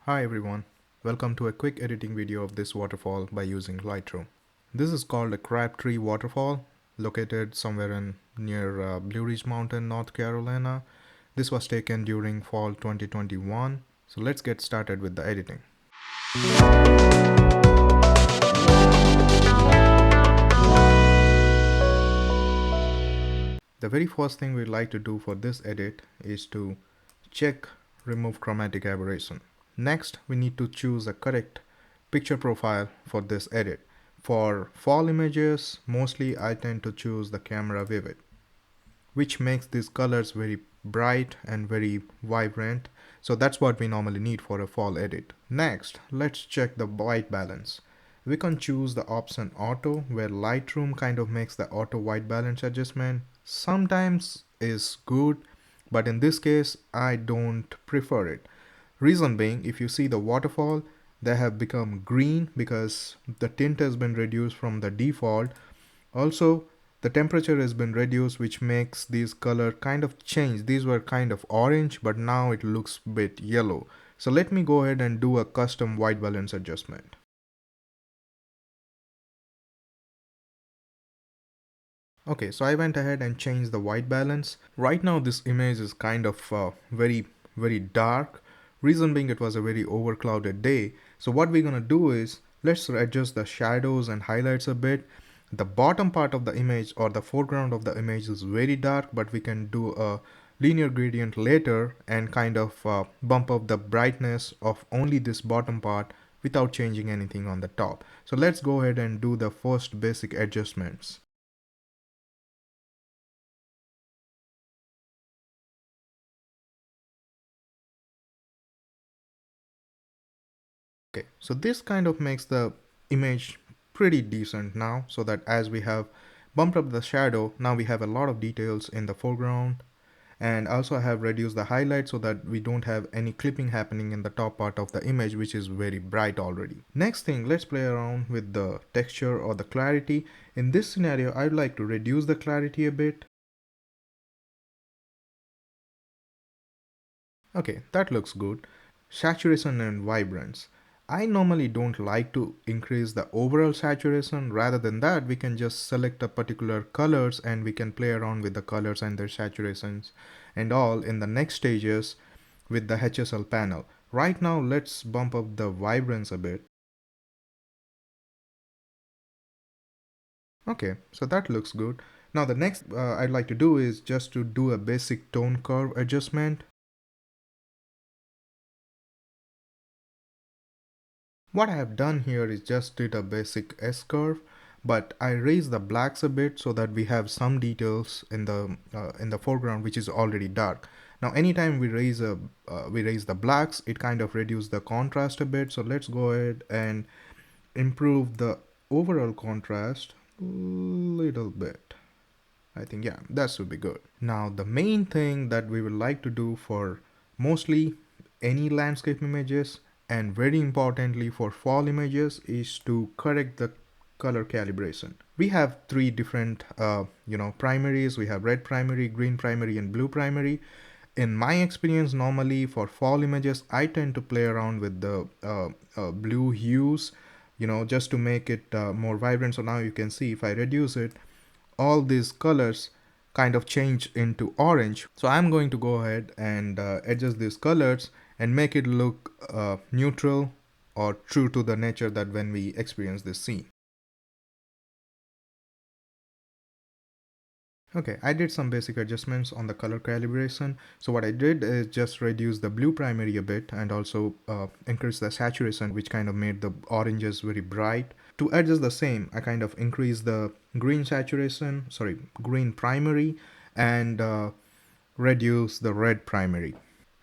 Hi everyone, welcome to a quick editing video of this waterfall by using Lightroom. This is called a crabtree waterfall located somewhere in near Blue Ridge Mountain, North Carolina. This was taken during fall 2021. So let's get started with the editing. The very first thing we'd like to do for this edit is to check remove chromatic aberration. Next, we need to choose a correct picture profile for this edit. For fall images, mostly I tend to choose the camera vivid, which makes these colors very bright and very vibrant. So that's what we normally need for a fall edit. Next, let's check the white balance. We can choose the option auto, where Lightroom kind of makes the auto white balance adjustment. Sometimes is good, but in this case I don't prefer it. Reason being, if you see the waterfall, they have become green because the tint has been reduced from the default. Also, the temperature has been reduced, which makes these color kind of change. These were kind of orange, but now it looks a bit yellow. So let me go ahead and do a custom white balance adjustment. Okay, so I went ahead and changed the white balance. Right now this image is kind of very dark. Reason being, it was a very overclouded day. So what we're gonna do is, let's adjust the shadows and highlights a bit. The bottom part of the image or the foreground of the image is very dark, but we can do a linear gradient later and kind of bump up the brightness of only this bottom part without changing anything on the top. So let's go ahead and do the first basic adjustments. Okay, so this kind of makes the image pretty decent now, so that as we have bumped up the shadow, now we have a lot of details in the foreground, and also I have reduced the highlight so that we don't have any clipping happening in the top part of the image, which is very bright already. Next thing, let's play around with the texture or the clarity. In this scenario, I'd like to reduce the clarity a bit. Okay, that looks good. Saturation and vibrance. I normally don't like to increase the overall saturation. Rather than that, we can just select a particular colors and we can play around with the colors and their saturations and all in the next stages with the HSL panel. Right now, let's bump up the vibrance a bit. Okay, so that looks good. Now the next I'd like to do is just to do a basic tone curve adjustment. What I have done here is just did a basic S-curve, but I raised the blacks a bit so that we have some details in the foreground, which is already dark. Now, anytime we raise the blacks, it kind of reduces the contrast a bit. So let's go ahead and improve the overall contrast a little bit. I think, yeah, that should be good. Now, the main thing that we would like to do for mostly any landscape images and very importantly for fall images is to correct the color calibration. We have three different primaries. We have red primary, green primary, and blue primary. In my experience, normally for fall images, I tend to play around with the blue hues, just to make it more vibrant. So now you can see if I reduce it, all these colors kind of change into orange. So I'm going to go ahead and adjust these colors and make it look neutral or true to the nature that when we experience this scene. Okay, I did some basic adjustments on the color calibration. So what I did is just reduce the blue primary a bit and also increase the saturation, which kind of made the oranges very bright. To adjust the same, I kind of increase the green green primary and reduce the red primary.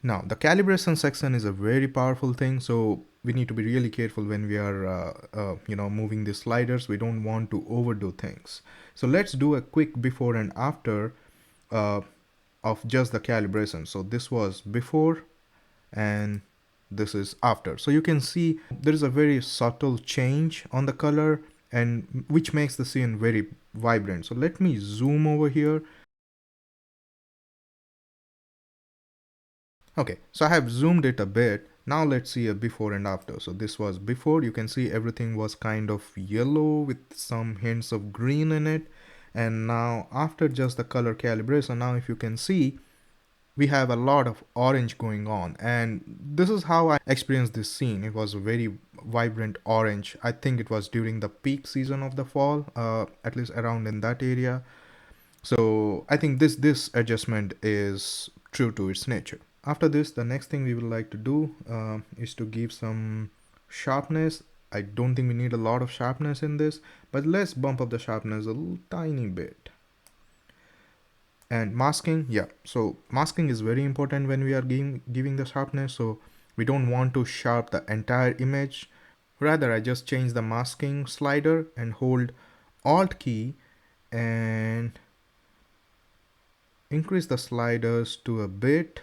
Now, the calibration section is a very powerful thing, so we need to be really careful when we are, moving the sliders. We don't want to overdo things. So let's do a quick before and after of just the calibration. So this was before and this is after. So you can see there is a very subtle change on the color and which makes the scene very vibrant. So let me zoom over here. Okay, so I have zoomed it a bit Now let's see a before and after. So this was before. You can see everything was kind of yellow with some hints of green in it. And now after just the color calibration, now if you can see, we have a lot of orange going on, and this is how I experienced this scene. It was a very vibrant orange. I think it was during the peak season of the fall, at least around in that area. So I think this adjustment is true to its nature. After this, the next thing we would like to do is to give some sharpness. I don't think we need a lot of sharpness in this, but let's bump up the sharpness a little tiny bit. And masking, yeah, so masking is very important when we are giving the sharpness. So we don't want to sharp the entire image. Rather, I just change the masking slider and hold Alt key and increase the sliders to a bit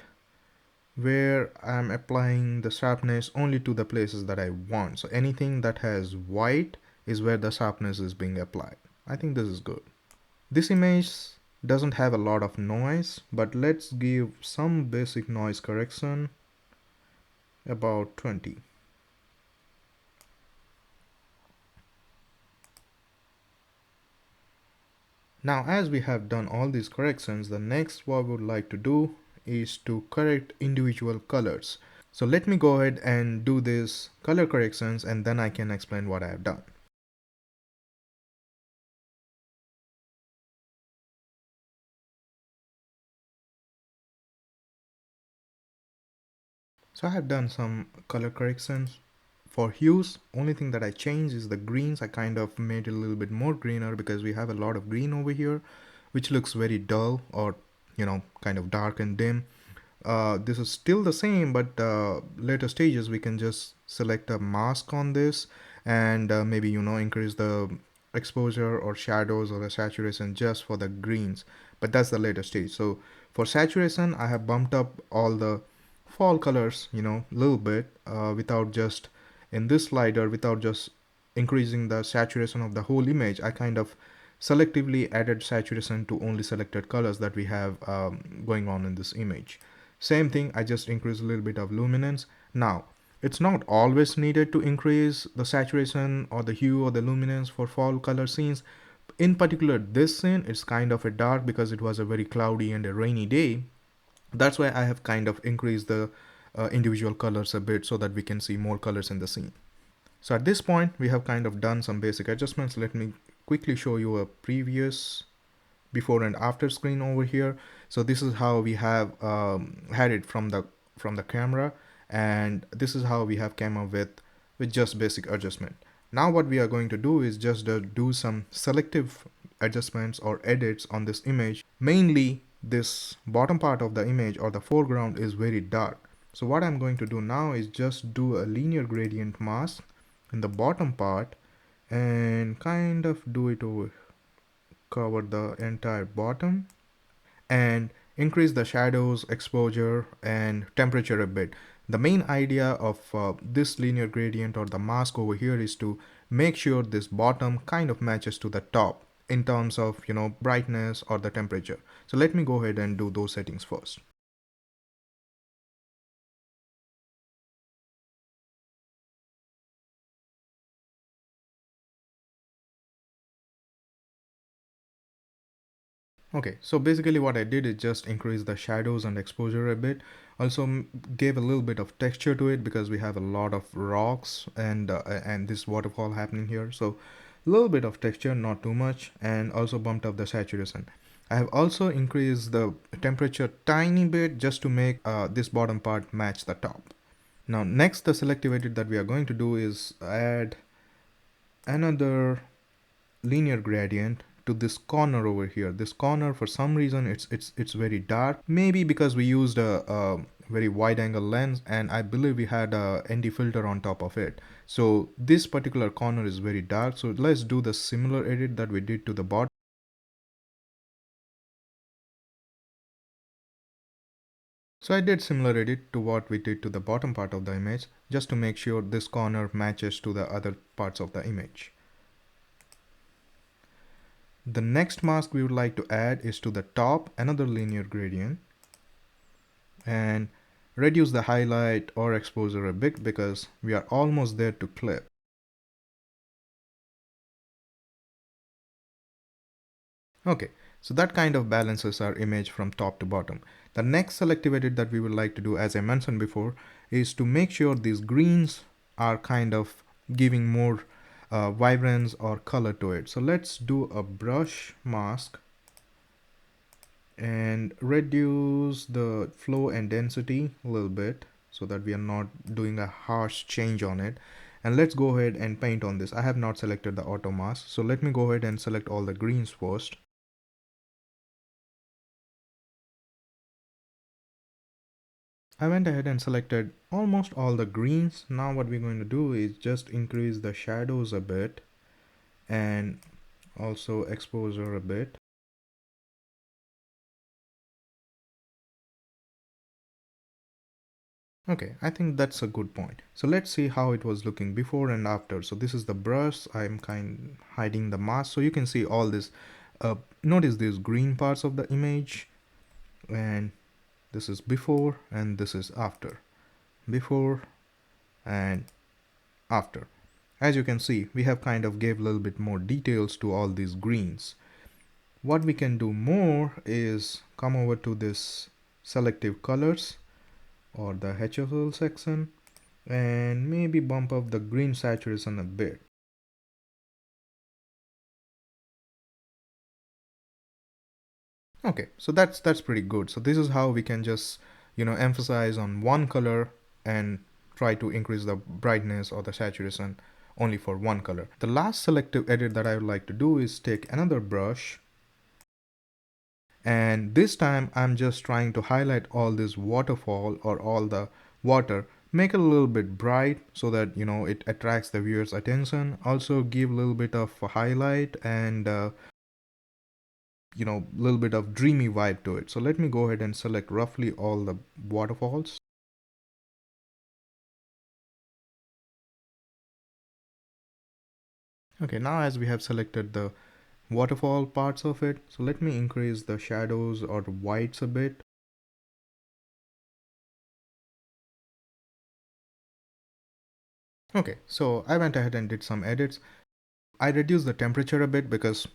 where I'm applying the sharpness only to the places that I want. So anything that has white is where the sharpness is being applied. I think this is good. This image doesn't have a lot of noise, but let's give some basic noise correction, about 20. Now as we have done all these corrections, the next what we would like to do is to correct individual colors. So let me go ahead and do this color corrections, and then I can explain what I have done. So I have done some color corrections. For hues, only thing that I changed is the greens. I kind of made it a little bit more greener because we have a lot of green over here, which looks very dull, or kind of dark and dim. This is still the same, but later stages we can just select a mask on this, and maybe increase the exposure or shadows or the saturation just for the greens. But that's the later stage. So for saturation, I have bumped up all the fall colors a little bit, without just in this slider, without just increasing the saturation of the whole image. I kind of selectively added saturation to only selected colors that we have going on in this image. Same thing, I just increase a little bit of luminance. Now it's not always needed to increase the saturation or the hue or the luminance for fall color scenes. In particular, this scene, it's kind of a dark because it was a very cloudy and a rainy day. That's why I have kind of increased the individual colors a bit so that we can see more colors in the scene. So at this point, we have kind of done some basic adjustments. Let me quickly show you a previous before and after screen over here. So this is how we have had it from the camera, and this is how we have came up with just basic adjustment. Now what we are going to do is just do some selective adjustments or edits on this image. Mainly this bottom part of the image or the foreground is very dark. So what I'm going to do now is just do a linear gradient mask in the bottom part and kind of do it over, cover the entire bottom, and increase the shadows, exposure, and temperature a bit. The main idea of this linear gradient or the mask over here is to make sure this bottom kind of matches to the top in terms of brightness or the temperature. So let me go ahead and do those settings first. Okay, so basically what I did is just increase the shadows and exposure a bit. Also gave a little bit of texture to it because we have a lot of rocks and this waterfall happening here. So a little bit of texture, not too much, and also bumped up the saturation. I have also increased the temperature tiny bit just to make this bottom part match the top. Now next, the selective edit that we are going to do is add another linear gradient to this corner over here. This corner, for some reason, it's very dark. Maybe because we used a very wide angle lens, and I believe we had a ND filter on top of it. So this particular corner is very dark. So let's do the similar edit that we did to the bottom. So I did similar edit to what we did to the bottom part of the image, just to make sure this corner matches to the other parts of the image. The next mask we would like to add is to the top, another linear gradient, and reduce the highlight or exposure a bit because we are almost there to clip. Okay, so that kind of balances our image from top to bottom. The next selective edit that we would like to do, as I mentioned before, is to make sure these greens are kind of giving more vibrance or color to it. So let's do a brush mask and reduce the flow and density a little bit so that we are not doing a harsh change on it. And let's go ahead and paint on this. I have not selected the auto mask, so let me go ahead and select all the greens first. I went ahead and selected almost all the greens. Now what we're going to do is just increase the shadows a bit and also exposure a bit. Okay, I think that's a good point. So let's see how it was looking before and after. So this is the brush. I'm kind of hiding the mask so you can see all this. Notice these green parts of the image, and this is before and this is after. Before and after. As you can see, we have kind of gave a little bit more details to all these greens. What we can do more is come over to this selective colors or the HFL section and maybe bump up the green saturation a bit. Okay, so that's pretty good. So this is how we can just, emphasize on one color and try to increase the brightness or the saturation only for one color. The last selective edit that I would like to do is take another brush, and this time I'm just trying to highlight all this waterfall or all the water, make it a little bit bright so that it attracts the viewer's attention. Also give a little bit of a highlight and little bit of dreamy vibe to it. So let me go ahead and select roughly all the waterfalls. Okay, now as we have selected the waterfall parts of it, so let me increase the shadows or the whites a bit. Okay, so I went ahead and did some edits. I reduced the temperature a bit because,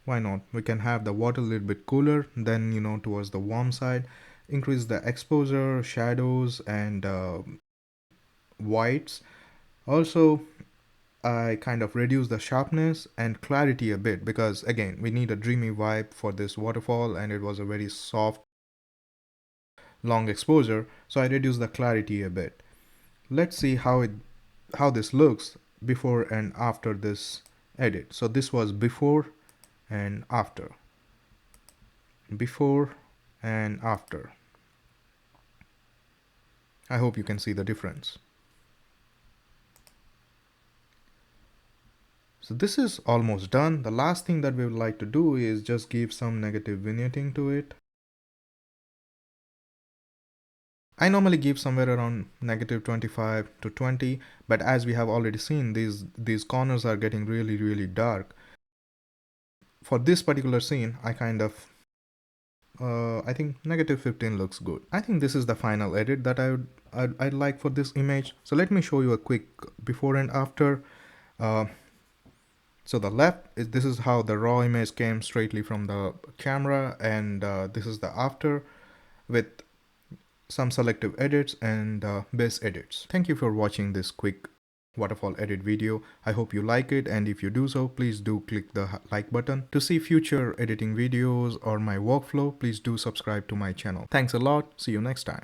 why not? We can have the water a little bit cooler than, towards the warm side. Increase the exposure, shadows, and whites. Also, I kind of reduce the sharpness and clarity a bit because again we need a dreamy vibe for this waterfall and it was a very soft long exposure, so I reduce the clarity a bit. Let's see how this looks before and after this edit. So this was before and after. Before and after. I hope you can see the difference. So this is almost done. The last thing that we would like to do is just give some negative vignetting to it. I normally give somewhere around negative 25 to 20, but as we have already seen, these corners are getting really dark. For this particular scene, I kind of I think negative 15 looks good. I think this is the final edit that I'd like for this image. So let me show you a quick before and after. So the left is this is how the raw image came straightly from the camera, and this is the after with some selective edits and base edits. Thank you for watching this quick waterfall edit video. I hope you like it, and if you do so, please do click the like button. To see future editing videos or my workflow, please do subscribe to my channel. Thanks a lot. See you next time.